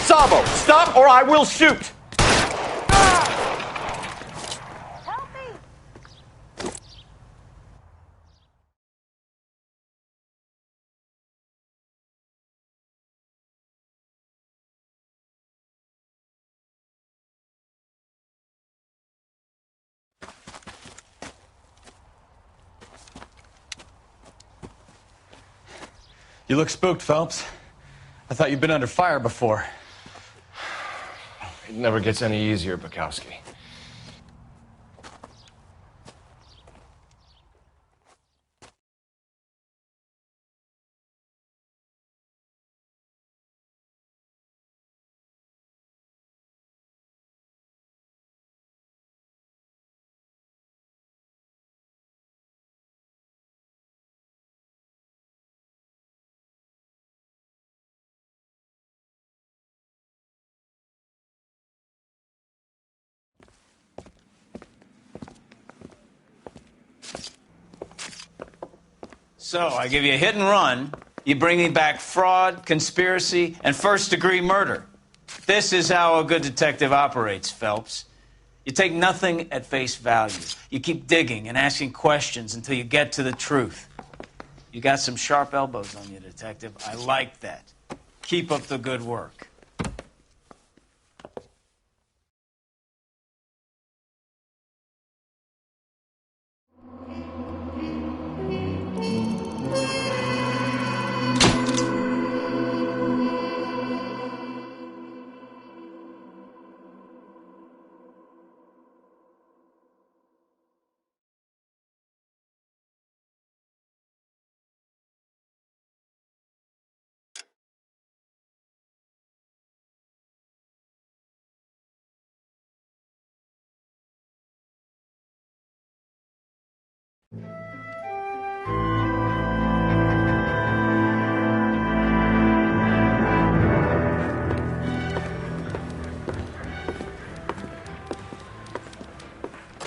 Sabo, stop or I will shoot! You look spooked, Phelps. I thought you'd been under fire before. It never gets any easier, Bukowski. So, I give you a hit and run. You bring me back fraud, conspiracy, and first-degree murder. This is how a good detective operates, Phelps. You take nothing at face value. You keep digging and asking questions until you get to the truth. You got some sharp elbows on you, detective. I like that. Keep up the good work.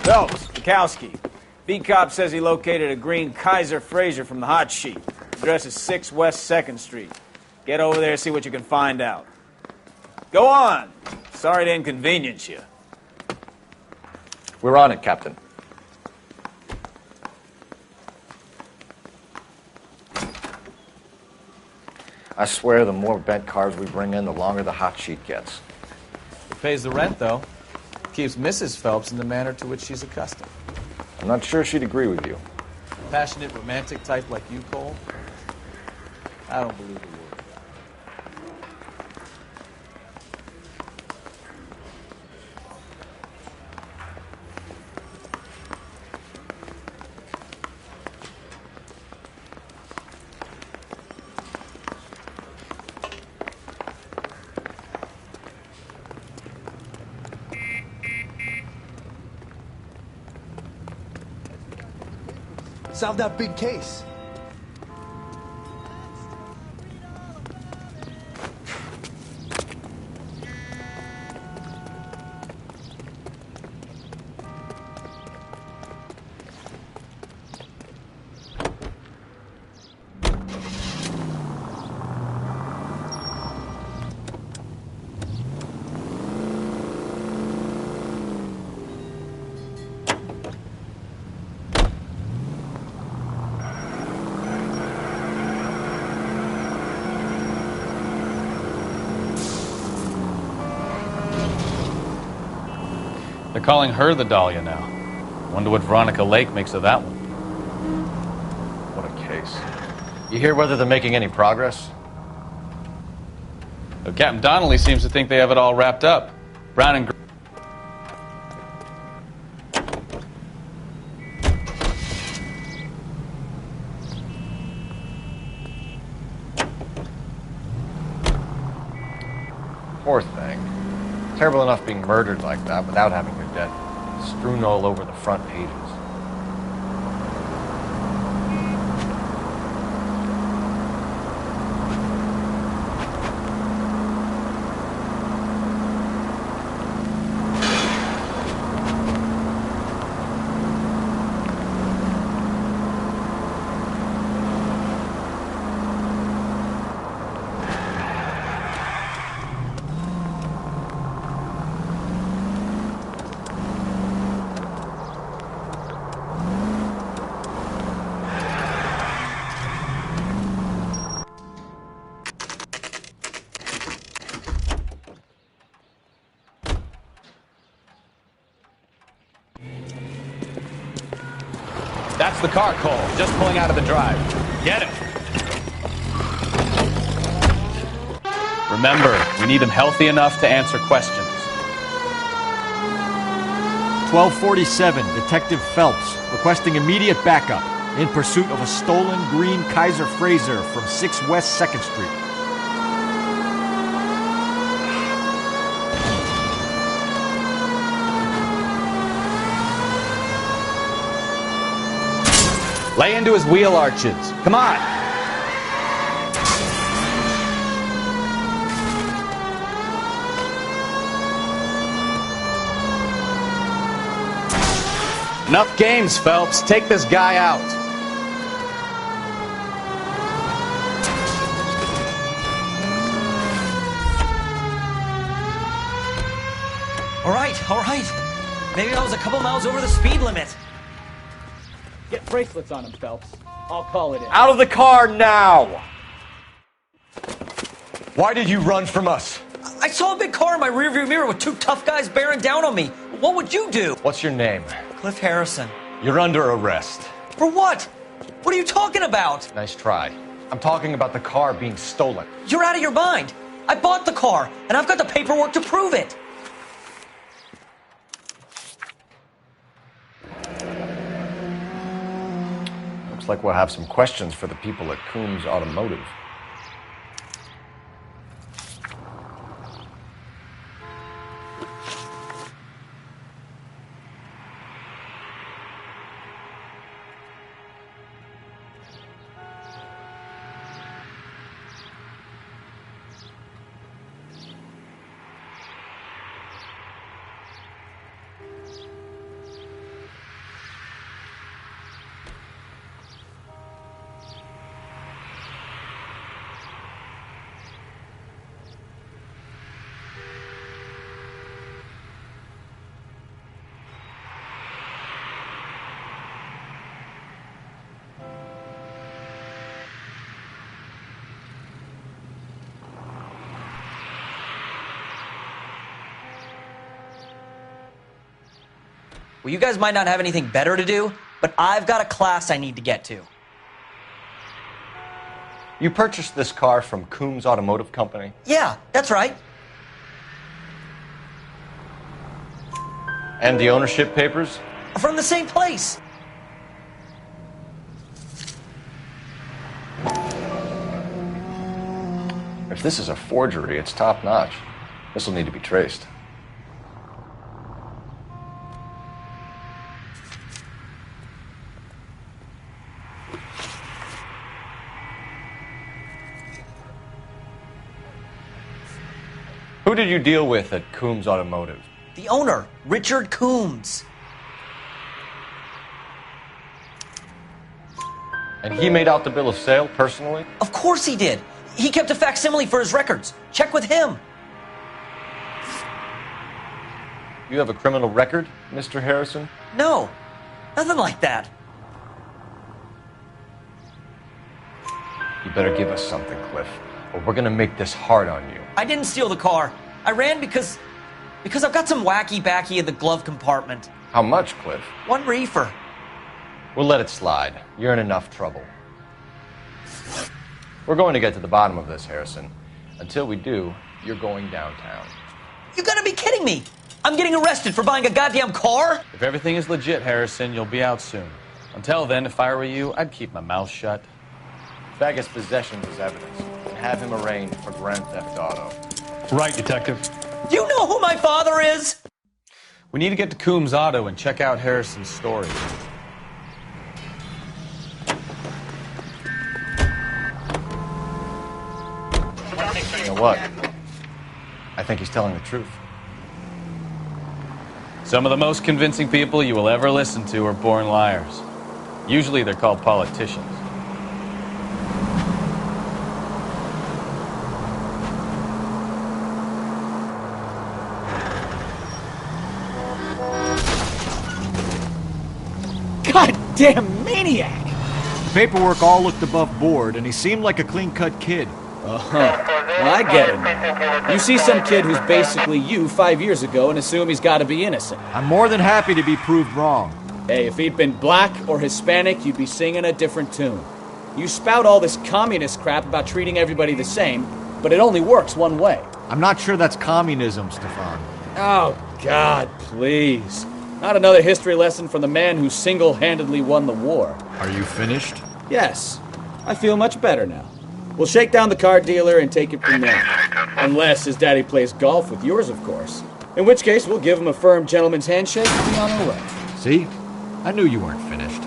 Phelps, Bukowski. Beat cop says he located a green Kaiser Fraser from the hot sheet. Address is 6 West 2nd Street. Get over there, see what you can find out. Go on. Sorry to inconvenience you. We're on it, Captain. I swear the more bent cars we bring in, the longer the hot sheet gets. It pays the rent, though. Keeps Mrs. Phelps in the manner to which she's accustomed. I'm not sure she'd agree with you. A passionate, romantic type like you, Cole? I don't believe a word. Solve that big case. They're calling her the Dahlia now. Wonder what Veronica Lake makes of that one. What a case. You hear whether they're making any progress? Well, Captain Donnelly seems to think they have it all wrapped up. Brown and Poor thing. Terrible enough being murdered like that without having her death strewn all over the front pages. That's the car, Cole. Just pulling out of the drive. Get him. Remember, we need him healthy enough to answer questions. 1247, Detective Phelps, requesting immediate backup in pursuit of a stolen green Kaiser Frazer from 6 West 2nd Street. Lay into his wheel arches. Come on. Enough games, Phelps. Take this guy out. All right. Maybe I was a couple miles over the speed limit. Get bracelets on him, Phelps. I'll call it in. Out of the car now! Why did you run from us? I saw a big car in my rearview mirror with two tough guys bearing down on me. What would you do? What's your name? Cliff Harrison. You're under arrest. For what? What are you talking about? Nice try. I'm talking about the car being stolen. You're out of your mind. I bought the car, and I've got the paperwork to prove it. Looks like we'll have some questions for the people at Coombs Automotive. Well, you guys might not have anything better to do, but I've got a class I need to get to. You purchased this car from Coombs Automotive Company? Yeah, that's right. And the ownership papers? From the same place. If this is a forgery, it's top-notch. This will need to be traced. Who did you deal with at Coombs Automotive? The owner, Richard Coombs. And he made out the bill of sale personally? Of course he did. He kept a facsimile for his records. Check with him. You have a criminal record, Mr. Harrison? No, nothing like that. You better give us something, Cliff, or we're gonna make this hard on you. I didn't steal the car. I ran because Because I've got some wacky backy in the glove compartment. How much, Cliff? 1 reefer. We'll let it slide. You're in enough trouble. We're going to get to the bottom of this, Harrison. Until we do, you're going downtown. You gotta be kidding me! I'm getting arrested for buying a goddamn car? If everything is legit, Harrison, you'll be out soon. Until then, if I were you, I'd keep my mouth shut. Fag has possession as evidence and have him arraigned for grand theft auto. Right, Detective. You know who my father is? We need to get to Coombs Auto and check out Harrison's story. You know what? I think he's telling the truth. Some of the most convincing people you will ever listen to are born liars. Usually they're called politicians. Goddamn maniac! The paperwork all looked above board, and he seemed like a clean-cut kid. Uh-huh. Well, I get it now. You see some kid who's basically you 5 years ago and assume he's got to be innocent. I'm more than happy to be proved wrong. Hey, if he'd been black or Hispanic, you'd be singing a different tune. You spout all this communist crap about treating everybody the same, but it only works one way. I'm not sure that's communism, Stefan. Oh, God, please. Not another history lesson from the man who single-handedly won the war. Are you finished? Yes. I feel much better now. We'll shake down the car dealer and take it from there. Unless his daddy plays golf with yours, of course. In which case, we'll give him a firm gentleman's handshake and be on our way. See? I knew you weren't finished.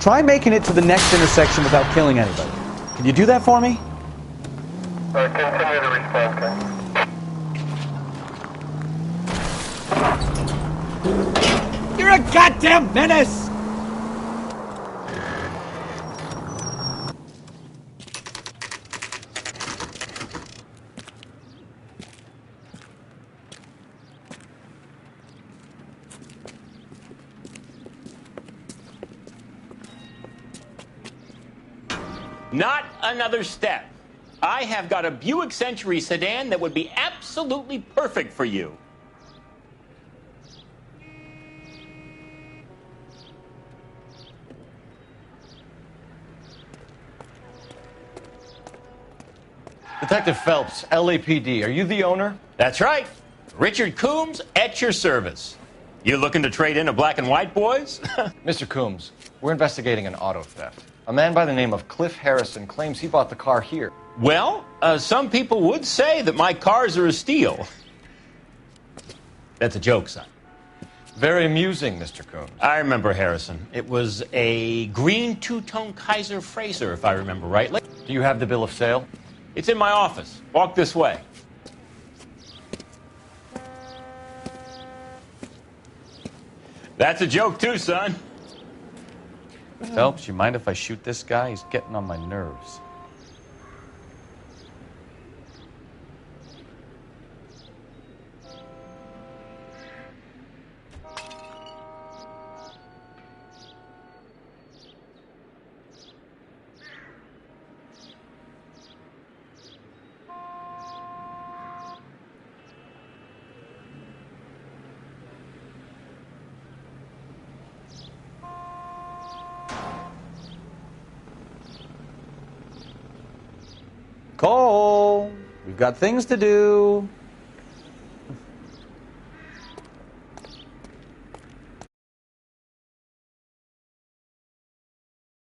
Try making it to the next intersection without killing anybody. Can you do that for me? Continue to respond, Ken. You're a goddamn menace! Not another step. I have got a Buick Century sedan that would be absolutely perfect for you. Detective Phelps, LAPD, are you the owner? That's right. Richard Coombs at your service. You looking to trade in a black and white, boys? Mr. Coombs, we're investigating an auto theft. A man by the name of Cliff Harrison claims he bought the car here. Well, some people would say that my cars are a steal. That's a joke, son. Very amusing, Mr. Coombs. I remember Harrison. It was a green two-tone Kaiser Fraser, if I remember rightly. Do you have the bill of sale? It's in my office. Walk this way. That's a joke, too, son. Phelps, you mind if I shoot this guy? He's getting on my nerves. Cole, we've got things to do.